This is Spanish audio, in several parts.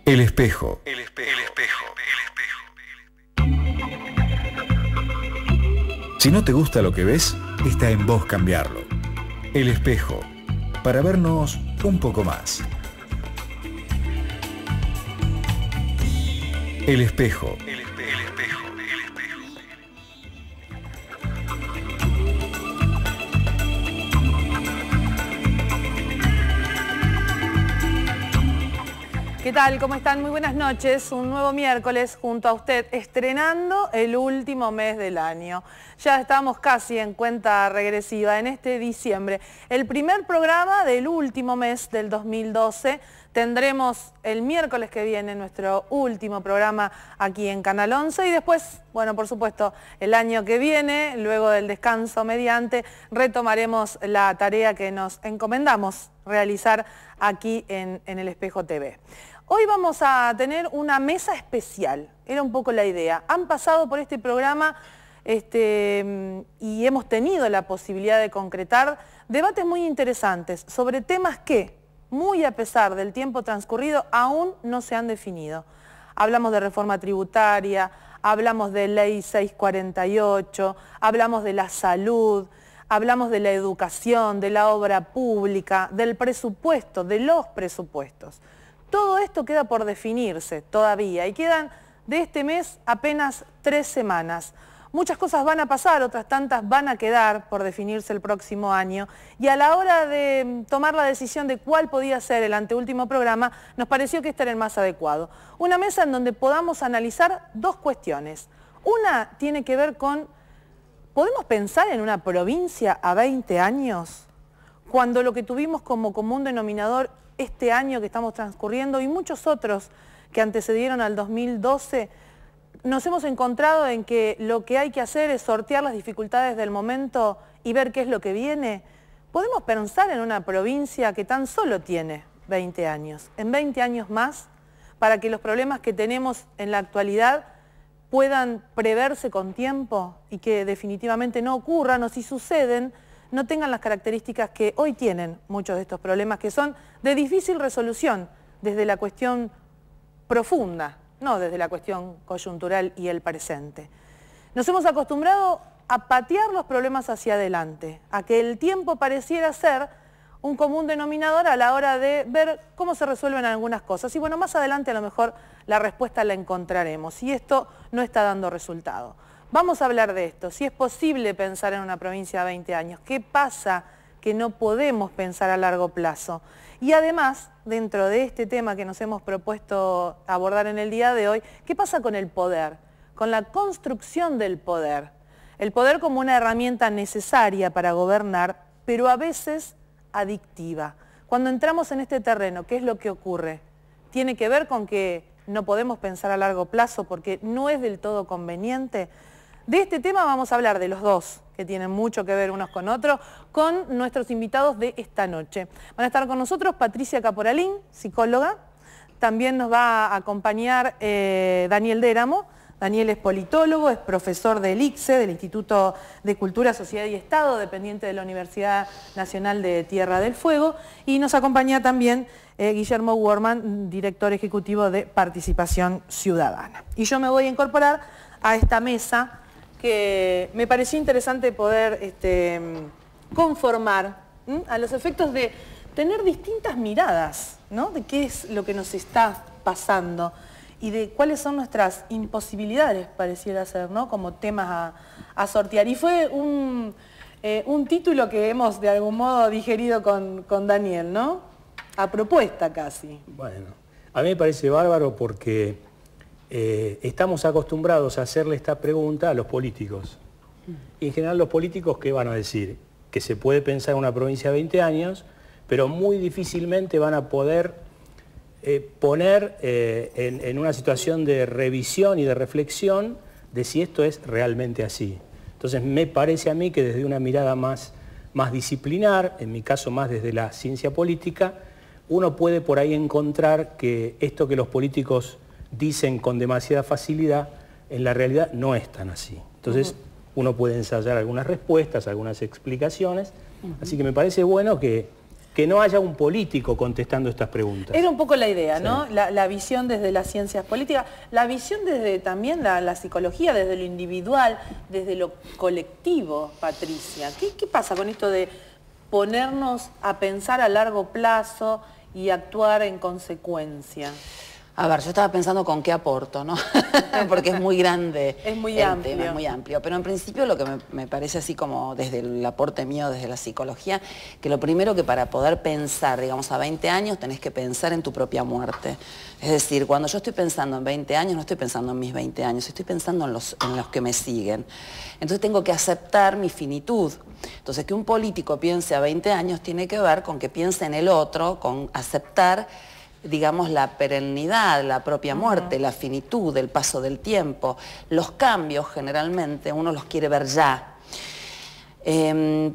El espejo. Si no te gusta lo que ves, está en vos cambiarlo. El espejo, para vernos un poco más. El espejo. ¿Qué tal? ¿Cómo están? Muy buenas noches. Un nuevo miércoles junto a usted, estrenando el último mes del año. Ya estamos casi en cuenta regresiva en este diciembre. El primer programa del último mes del 2012. Tendremos el miércoles que viene nuestro último programa aquí en Canal 11 y después, bueno, por supuesto, el año que viene, luego del descanso mediante, retomaremos la tarea que nos encomendamos realizar aquí en El Espejo TV. Hoy vamos a tener una mesa especial, era un poco la idea. Han pasado por este programa y hemos tenido la posibilidad de concretar debates muy interesantes sobre temas que, muy a pesar del tiempo transcurrido, aún no se han definido. Hablamos de reforma tributaria, hablamos de ley 648, hablamos de la salud, hablamos de la educación, de la obra pública, del presupuesto, de los presupuestos. Todo esto queda por definirse todavía y quedan de este mes apenas 3 semanas. Muchas cosas van a pasar, otras tantas van a quedar por definirse el próximo año y a la hora de tomar la decisión de cuál podía ser el anteúltimo programa, nos pareció que este era el más adecuado. Una mesa en donde podamos analizar dos cuestiones. Una tiene que ver con, ¿podemos pensar en una provincia a 20 años? Cuando lo que tuvimos como común denominador este año que estamos transcurriendo y muchos otros que antecedieron al 2012, nos hemos encontrado en que lo que hay que hacer es sortear las dificultades del momento y ver qué es lo que viene. ¿Podemos pensar en una provincia que tan solo tiene 20 años? En 20 años más, para que los problemas que tenemos en la actualidad puedan preverse con tiempo y que definitivamente no ocurran o si suceden, no tengan las características que hoy tienen muchos de estos problemas que son de difícil resolución desde la cuestión profunda, no desde la cuestión coyuntural y el presente. Nos hemos acostumbrado a patear los problemas hacia adelante, a que el tiempo pareciera ser un común denominador a la hora de ver cómo se resuelven algunas cosas. Y bueno, más adelante a lo mejor la respuesta la encontraremos y esto no está dando resultado. Vamos a hablar de esto, si es posible pensar en una provincia a 20 años, qué pasa que no podemos pensar a largo plazo. Y además, dentro de este tema que nos hemos propuesto abordar en el día de hoy, ¿qué pasa con el poder? Con la construcción del poder. El poder como una herramienta necesaria para gobernar, pero a veces adictiva. Cuando entramos en este terreno, ¿qué es lo que ocurre? Tiene que ver con que no podemos pensar a largo plazo porque no es del todo conveniente. De este tema vamos a hablar de los dos, que tienen mucho que ver unos con otros, con nuestros invitados de esta noche. Van a estar con nosotros Patricia Caporalín, psicóloga. También nos va a acompañar Daniel Déramo. Daniel es politólogo, es profesor del ICSE, del Instituto de Cultura, Sociedad y Estado, dependiente de la Universidad Nacional de Tierra del Fuego. Y nos acompaña también Guillermo Worman, director ejecutivo de Participación Ciudadana. Y yo me voy a incorporar a esta mesa que me pareció interesante poder conformar a los efectos de tener distintas miradas, ¿no? De qué es lo que nos está pasando y de cuáles son nuestras imposibilidades, pareciera ser, ¿no? Como temas a sortear. Y fue un título que hemos de algún modo digerido con Daniel, ¿no? A propuesta casi. Bueno, a mí me parece bárbaro porque estamos acostumbrados a hacerle esta pregunta a los políticos. Y en general los políticos, ¿qué van a decir? Que se puede pensar en una provincia de 20 años, pero muy difícilmente van a poder poner en una situación de revisión y de reflexión de si esto es realmente así. Entonces me parece a mí que desde una mirada más disciplinar, en mi caso más desde la ciencia política, uno puede por ahí encontrar que esto que los políticos dicen con demasiada facilidad, en la realidad no es tan así. Entonces, uno puede ensayar algunas respuestas, algunas explicaciones, así que me parece bueno que no haya un político contestando estas preguntas. Era un poco la idea, ¿no? La visión desde las ciencias políticas, la visión desde también la psicología, desde lo individual, desde lo colectivo, Patricia. ¿Qué pasa con esto de ponernos a pensar a largo plazo y actuar en consecuencia? A ver, yo estaba pensando con qué aporto, ¿no? Porque es muy grande. Es muy el amplio. tema, es muy amplio. Pero en principio lo que me parece así como desde el aporte mío, desde la psicología, que lo primero que para poder pensar, digamos, a 20 años tenés que pensar en tu propia muerte. Es decir, cuando yo estoy pensando en 20 años, no estoy pensando en mis 20 años, estoy pensando en los que me siguen. Entonces tengo que aceptar mi finitud. Entonces que un político piense a 20 años tiene que ver con que piense en el otro, con aceptar, digamos, la perennidad, la propia muerte, la finitud, el paso del tiempo. Los cambios generalmente uno los quiere ver ya.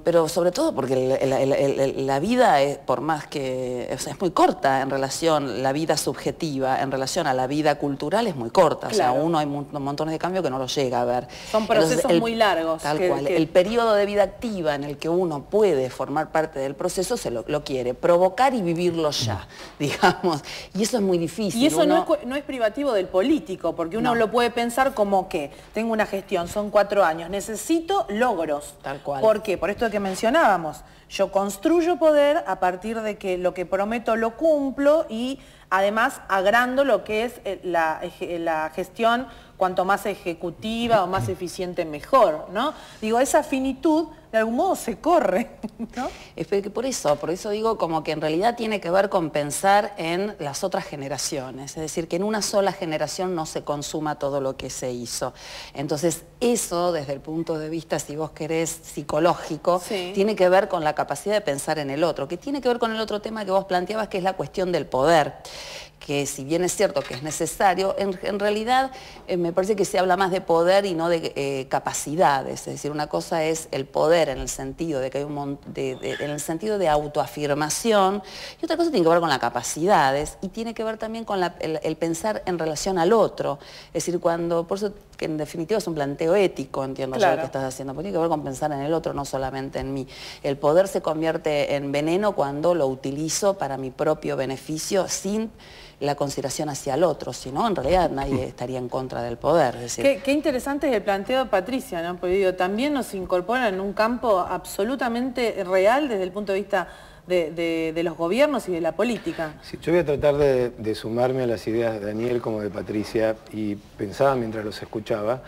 Pero sobre todo porque la vida, por más que es muy corta en relación, la vida subjetiva, en relación a la vida cultural es muy corta. Claro. O sea, uno hay montones de cambios que no los llega a ver. Son procesos muy largos. Tal cual. El periodo de vida activa en el que uno puede formar parte del proceso se lo quiere provocar y vivirlo ya, digamos. Y eso es muy difícil. Y eso no es privativo del político, porque uno lo puede pensar como que tengo una gestión, son 4 años, necesito logros. Tal cual. ¿Por qué? Por esto que mencionábamos. Yo construyo poder a partir de que lo que prometo lo cumplo y además agrando lo que es la gestión cuanto más ejecutiva o más eficiente mejor, ¿no? Digo, esa finitud de algún modo se corre, ¿no? Es que por eso digo como que en realidad tiene que ver con pensar en las otras generaciones, es decir, que en una sola generación no se consuma todo lo que se hizo. Entonces eso desde el punto de vista, si vos querés, psicológico, tiene que ver con la capacidad de pensar en el otro, que tiene que ver con el otro tema que vos planteabas, que es la cuestión del poder, que si bien es cierto que es necesario, en realidad me parece que se habla más de poder y no de capacidades. Es decir, una cosa es el poder en el sentido de que hay en el sentido de autoafirmación, y otra cosa tiene que ver con las capacidades y tiene que ver también con el pensar en relación al otro. Es decir, por eso que en definitiva es un planteo ético, entiendo yo lo que estás haciendo, porque tiene que ver con pensar en el otro, no solamente en mí. El poder se convierte en veneno cuando lo utilizo para mi propio beneficio sin la consideración hacia el otro, si no, en realidad nadie estaría en contra del poder. Es decir, qué interesante es el planteo de Patricia, ¿no? Porque digo, también nos incorpora en un campo absolutamente real desde el punto de vista de los gobiernos y de la política. Sí, yo voy a tratar de sumarme a las ideas de Daniel como de Patricia, y pensaba mientras los escuchaba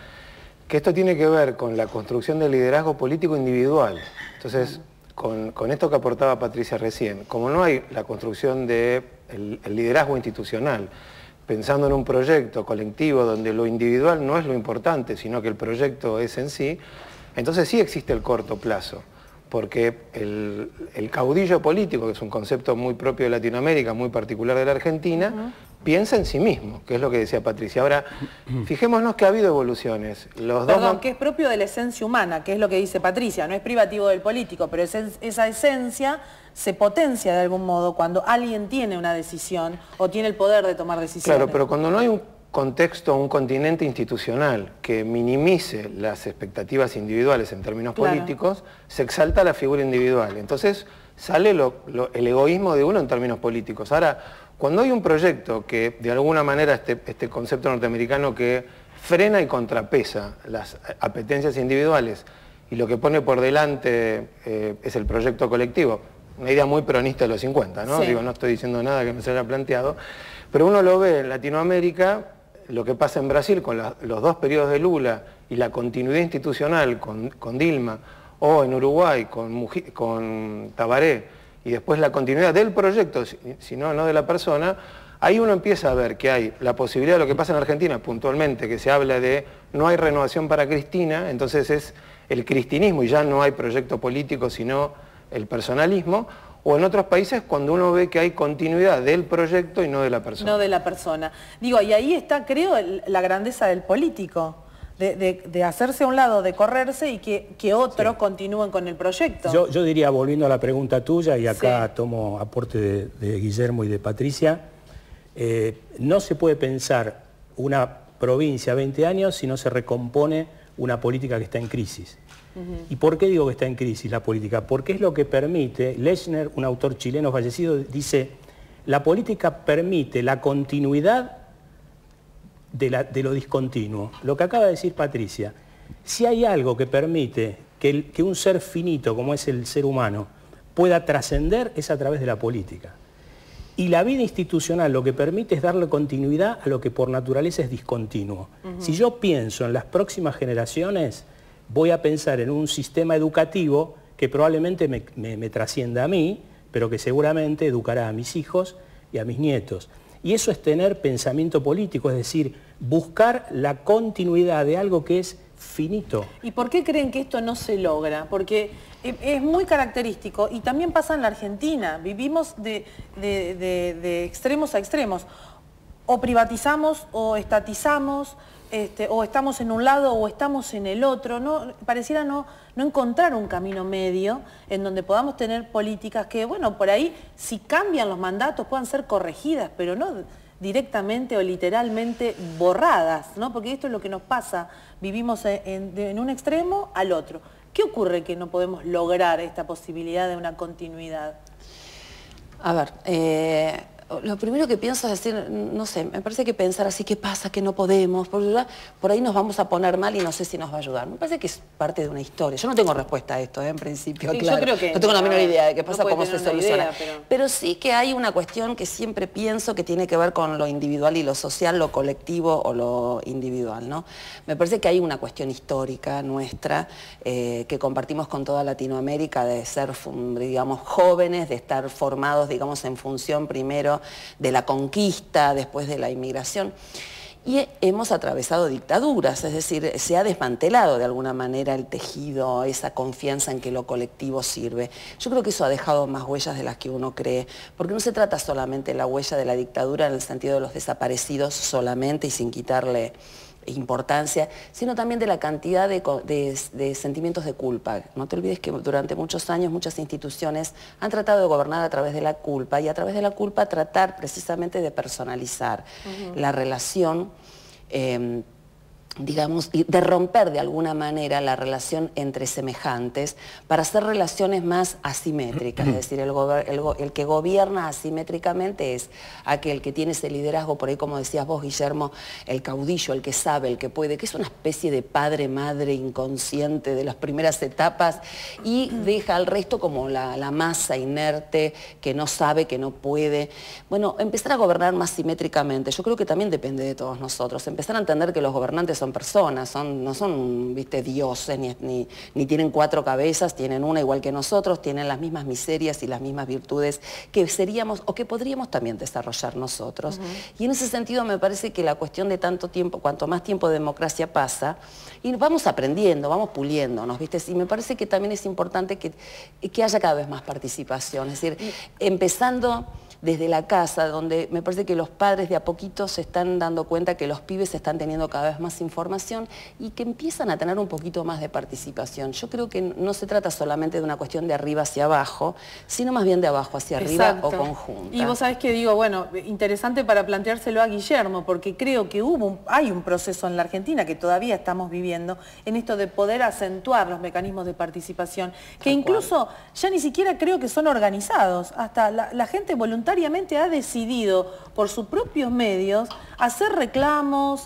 que esto tiene que ver con la construcción del liderazgo político individual. Entonces, con esto que aportaba Patricia recién, como no hay la construcción del liderazgo institucional, pensando en un proyecto colectivo donde lo individual no es lo importante, sino que el proyecto es en sí, entonces sí existe el corto plazo, porque el caudillo político, que es un concepto muy propio de Latinoamérica, muy particular de la Argentina, piensa en sí mismo, que es lo que decía Patricia. Ahora, fijémonos que ha habido evoluciones. Que es propio de la esencia humana, que es lo que dice Patricia, no es privativo del político, pero esa esencia se potencia de algún modo cuando alguien tiene una decisión o tiene el poder de tomar decisiones. Claro, pero cuando no hay un contexto, un continente institucional que minimice las expectativas individuales en términos políticos, se exalta la figura individual. Entonces sale el egoísmo de uno en términos políticos. Ahora, cuando hay un proyecto que de alguna manera este concepto norteamericano que frena y contrapesa las apetencias individuales y lo que pone por delante es el proyecto colectivo, una idea muy peronista de los 50, ¿no? Digo, no estoy diciendo nada que no se haya planteado, pero uno lo ve en Latinoamérica, lo que pasa en Brasil con los 2 periodos de Lula y la continuidad institucional con Dilma, o en Uruguay con Tabaré, y después la continuidad del proyecto, sino no de la persona, ahí uno empieza a ver que hay la posibilidad de lo que pasa en Argentina puntualmente, que se habla de no hay renovación para Cristina, entonces es el cristinismo y ya no hay proyecto político sino el personalismo, o en otros países cuando uno ve que hay continuidad del proyecto y no de la persona. No de la persona. Digo, y ahí está, creo, la grandeza del político. De hacerse a un lado, de correrse y que otros continúen con el proyecto. Yo diría, volviendo a la pregunta tuya, y acá tomo aporte de Guillermo y de Patricia, no se puede pensar una provincia a 20 años si no se recompone una política que está en crisis. ¿Y por qué digo que está en crisis la política? Porque es lo que permite, Lechner, un autor chileno fallecido, dice, la política permite la continuidad de lo discontinuo. Lo que acaba de decir Patricia, si hay algo que permite que un ser finito como es el ser humano pueda trascender, es a través de la política. Y la vida institucional lo que permite es darle continuidad a lo que por naturaleza es discontinuo. Si yo pienso en las próximas generaciones, voy a pensar en un sistema educativo que probablemente me trascienda a mí, pero que seguramente educará a mis hijos y a mis nietos. Y eso es tener pensamiento político, es decir, buscar la continuidad de algo que es finito. ¿Y por qué creen que esto no se logra? Porque es muy característico y también pasa en la Argentina. Vivimos de extremos a extremos. O privatizamos o estatizamos, o estamos en un lado o estamos en el otro. No, pareciera no encontrar un camino medio en donde podamos tener políticas que, bueno, por ahí si cambian los mandatos puedan ser corregidas, pero no directamente o literalmente borradas, ¿no? Porque esto es lo que nos pasa, vivimos en un extremo al otro. ¿Qué ocurre que no podemos lograr esta posibilidad de una continuidad? A ver, lo primero que pienso es decir, no sé, me parece que pensar así, ¿qué pasa? Que no podemos, por ahí nos vamos a poner mal y no sé si nos va a ayudar. Me parece que es parte de una historia. Yo no tengo respuesta a esto, en principio, sí, claro. Yo creo que no tengo la menor idea de qué pasa, no cómo se soluciona. Idea, pero sí que hay una cuestión que siempre pienso que tiene que ver con lo individual y lo social, lo colectivo o lo individual, ¿no? Me parece que hay una cuestión histórica nuestra que compartimos con toda Latinoamérica de ser, digamos, jóvenes, de estar formados, digamos, en función primero de la conquista, después de la inmigración. Y hemos atravesado dictaduras, es decir, se ha desmantelado de alguna manera el tejido, esa confianza en que lo colectivo sirve. Yo creo que eso ha dejado más huellas de las que uno cree, porque no se trata solamente de la huella de la dictadura en el sentido de los desaparecidos solamente y sin quitarle importancia, sino también de la cantidad de sentimientos de culpa. No te olvides que durante muchos años muchas instituciones han tratado de gobernar a través de la culpa y a través de la culpa tratar precisamente de personalizar la relación, digamos, y de romper de alguna manera la relación entre semejantes para hacer relaciones más asimétricas. Es decir, el que gobierna asimétricamente es aquel que tiene ese liderazgo, por ahí como decías vos, Guillermo, el caudillo, el que sabe, el que puede, que es una especie de padre-madre inconsciente de las primeras etapas y deja al resto como la masa inerte que no sabe, que no puede. Bueno, empezar a gobernar más simétricamente, yo creo que también depende de todos nosotros, empezar a entender que los gobernantes son personas, no son, viste, dioses, ni tienen 4 cabezas, tienen una igual que nosotros, tienen las mismas miserias y las mismas virtudes que seríamos o que podríamos también desarrollar nosotros. Y en ese sentido me parece que la cuestión de tanto tiempo, cuanto más tiempo de democracia pasa, y vamos aprendiendo, vamos puliéndonos, viste, y me parece que también es importante que haya cada vez más participación, es decir, empezando desde la casa, donde me parece que los padres de a poquito se están dando cuenta que los pibes están teniendo cada vez más información y que empiezan a tener un poquito más de participación. Yo creo que no se trata solamente de una cuestión de arriba hacia abajo, sino más bien de abajo hacia arriba o conjunta. Y vos sabés que digo, bueno, interesante para planteárselo a Guillermo, porque creo que hay un proceso en la Argentina que todavía estamos viviendo en esto de poder acentuar los mecanismos de participación, que incluso ya ni siquiera creo que son organizados, hasta la gente voluntariamente ha decidido por sus propios medios hacer reclamos,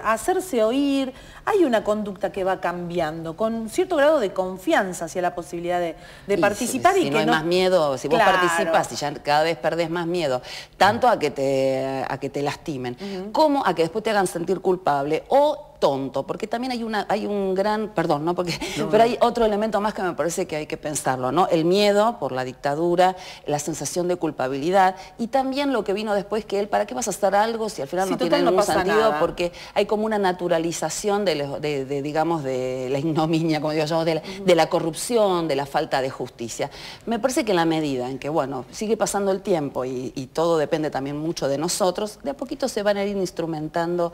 hacerse oír. Hay una conducta que va cambiando con cierto grado de confianza hacia la posibilidad de participar. Si no hay más miedo, si vos participás y ya cada vez perdés más miedo, tanto a que te lastimen, como a que después te hagan sentir culpable o tonto, porque también hay un gran, perdón, ¿no? Pero hay otro elemento más que me parece que hay que pensarlo, ¿no? El miedo por la dictadura, la sensación de culpabilidad y también lo que vino después, que ¿para qué vas a hacer algo si al final no tiene ningún sentido? Porque hay como una naturalización digamos, de la ignominia, como digo yo, de la corrupción, de la falta de justicia. Me parece que en la medida en que, bueno, sigue pasando el tiempo y todo depende también mucho de nosotros, de a poquito se van a ir instrumentando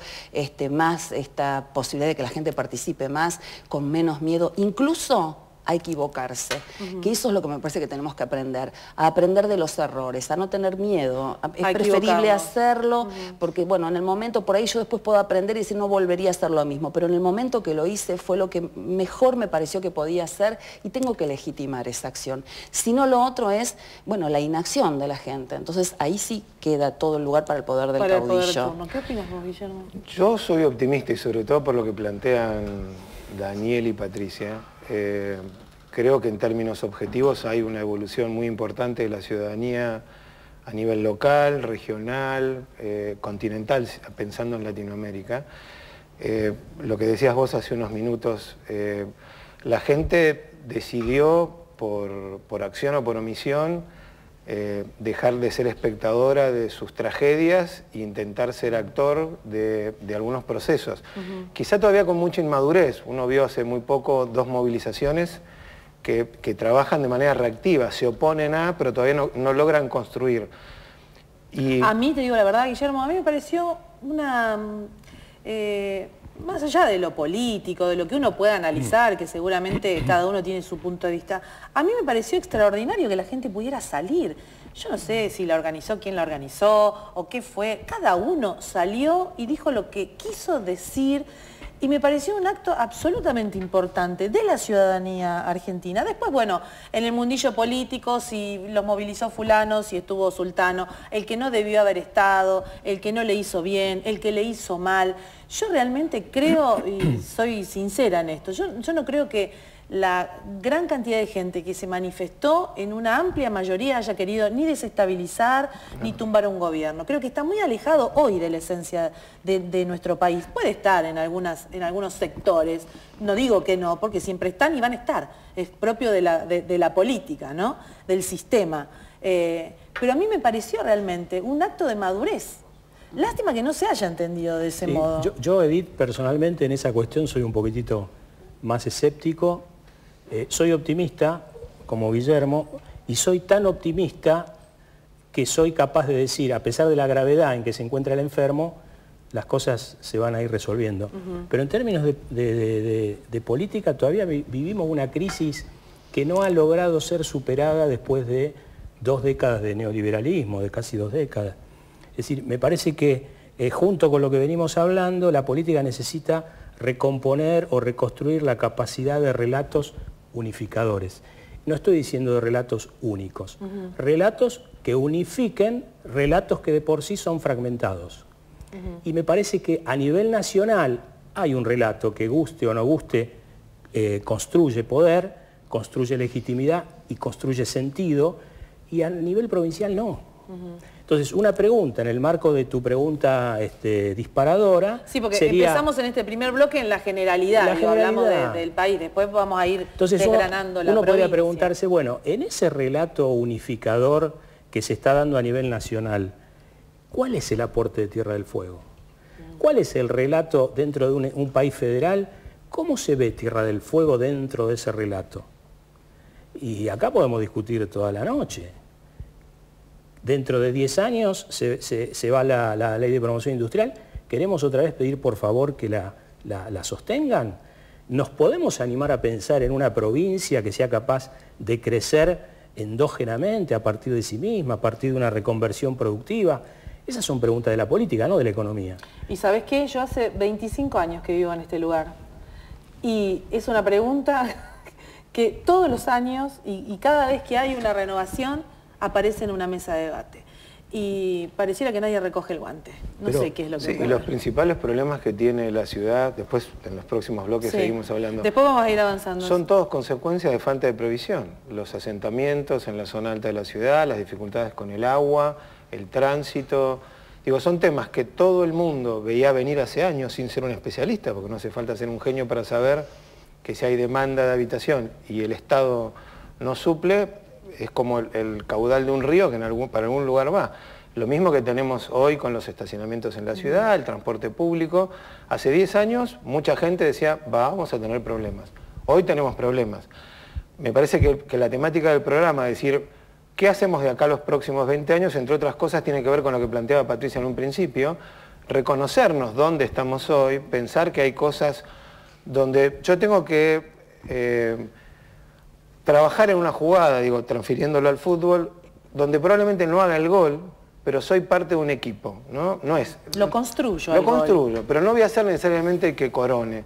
más esta posibilidad de que la gente participe más, con menos miedo, incluso a equivocarse, que eso es lo que me parece que tenemos que aprender, a aprender de los errores, a no tener miedo, es preferible hacerlo, porque bueno, en el momento, por ahí yo después puedo aprender y decir no volvería a hacer lo mismo, pero en el momento que lo hice fue lo que mejor me pareció que podía hacer y tengo que legitimar esa acción. Si no, lo otro es, bueno, la inacción de la gente, entonces ahí sí queda todo el lugar para el poder del caudillo. ¿Qué opinas vos, Guillermo? Yo soy optimista y sobre todo por lo que plantean Daniel y Patricia. Creo que en términos objetivos hay una evolución muy importante de la ciudadanía a nivel local, regional, continental, pensando en Latinoamérica. Lo que decías vos hace unos minutos, la gente decidió por acción o por omisión dejar de ser espectadora de sus tragedias e intentar ser actor de algunos procesos. Quizá todavía con mucha inmadurez. Uno vio hace muy poco 2 movilizaciones que trabajan de manera reactiva, se oponen a, pero todavía no logran construir. Y... A mí, te digo la verdad, Guillermo, a mí me pareció una... más allá de lo político, de lo que uno pueda analizar, que seguramente cada uno tiene su punto de vista, a mí me pareció extraordinario que la gente pudiera salir. Yo no sé si la organizó, quién la organizó o qué fue. Cada uno salió y dijo lo que quiso decir y me pareció un acto absolutamente importante de la ciudadanía argentina. Después, bueno, en el mundillo político, si los movilizó fulano, si estuvo sultano, el que no debió haber estado, el que no le hizo bien, el que le hizo mal. Yo realmente creo, y soy sincera en esto, yo no creo que la gran cantidad de gente que se manifestó en una amplia mayoría haya querido ni desestabilizar ni tumbar un gobierno. Creo que está muy alejado hoy de la esencia de nuestro país. Puede estar en algunos sectores, no digo que no, porque siempre están y van a estar. Es propio de la política, ¿no? Del sistema. Pero a mí me pareció realmente un acto de madurez. Lástima que no se haya entendido de ese modo. Yo, Edith, personalmente en esa cuestión soy un poquitito más escéptico. Soy optimista, como Guillermo, y soy tan optimista que soy capaz de decir, a pesar de la gravedad en que se encuentra el enfermo, las cosas se van a ir resolviendo. Pero en términos de política todavía vivimos una crisis que no ha logrado ser superada después de 2 décadas de neoliberalismo, de casi 2 décadas. Es decir, me parece que junto con lo que venimos hablando, la política necesita recomponer o reconstruir la capacidad de relatos unificadores. No estoy diciendo de relatos únicos, relatos que unifiquen relatos que de por sí son fragmentados. Y me parece que a nivel nacional hay un relato que guste o no guste, construye poder, construye legitimidad y construye sentido, y a nivel provincial no. Entonces, una pregunta, en el marco de tu pregunta disparadora... Sí, porque sería, empezamos en este primer bloque en la generalidad, hablamos del país, después vamos a ir desgranando la provincia. Uno podría preguntarse, bueno, en ese relato unificador que se está dando a nivel nacional, ¿cuál es el aporte de Tierra del Fuego? ¿Cuál es el relato dentro de un país federal? ¿Cómo se ve Tierra del Fuego dentro de ese relato? Y acá podemos discutir toda la noche. Dentro de 10 años se va la ley de promoción industrial. ¿Queremos otra vez pedir por favor que la sostengan? ¿Nos podemos animar a pensar en una provincia que sea capaz de crecer endógenamente a partir de sí misma, a partir de una reconversión productiva? Esas son preguntas de la política, no de la economía. ¿Y sabés qué? Yo hace 25 años que vivo en este lugar. Y es una pregunta que todos los años y cada vez que hay una renovación aparece en una mesa de debate. Y pareciera que nadie recoge el guante. No sé qué es lo que ocurre. Y los principales problemas que tiene la ciudad, después en los próximos bloques seguimos hablando. Después vamos a ir avanzando. Son todos consecuencias de falta de previsión. Los asentamientos en la zona alta de la ciudad, las dificultades con el agua, el tránsito. Digo, son temas que todo el mundo veía venir hace años sin ser un especialista, porque no hace falta ser un genio para saber que si hay demanda de habitación y el Estado no suple, es como el caudal de un río que para algún lugar va. Lo mismo que tenemos hoy con los estacionamientos en la ciudad, el transporte público. Hace 10 años mucha gente decía, vamos a tener problemas. Hoy tenemos problemas. Me parece que la temática del programa, decir, ¿qué hacemos de acá a los próximos 20 años? Entre otras cosas tiene que ver con lo que planteaba Patricia en un principio, reconocernos dónde estamos hoy, pensar que hay cosas donde yo tengo que trabajar en una jugada, digo, transfiriéndolo al fútbol, donde probablemente no haga el gol, pero soy parte de un equipo, ¿no? No es... Lo construyo. Lo construyo, pero no voy a ser necesariamente que corone.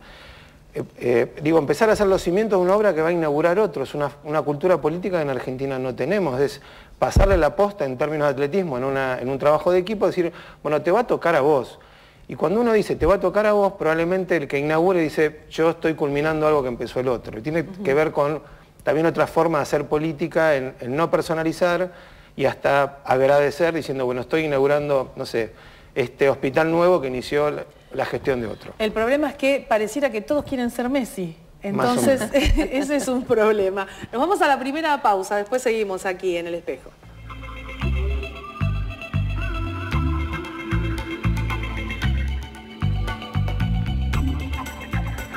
Digo, empezar a hacer los cimientos de una obra que va a inaugurar otro. Es una cultura política que en Argentina no tenemos. Es pasarle la posta en términos de atletismo, en un trabajo de equipo, decir, bueno, te va a tocar a vos. Y cuando uno dice, te va a tocar a vos, probablemente el que inaugure dice, yo estoy culminando algo que empezó el otro. Y tiene que ver con también otra forma de hacer política, en no personalizar y hasta agradecer, diciendo, bueno, estoy inaugurando, no sé, este hospital nuevo que inició la gestión de otro. El problema es que pareciera que todos quieren ser Messi. Entonces, ese es un problema. Nos vamos a la primera pausa, después seguimos aquí en El Espejo.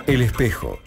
El Espejo,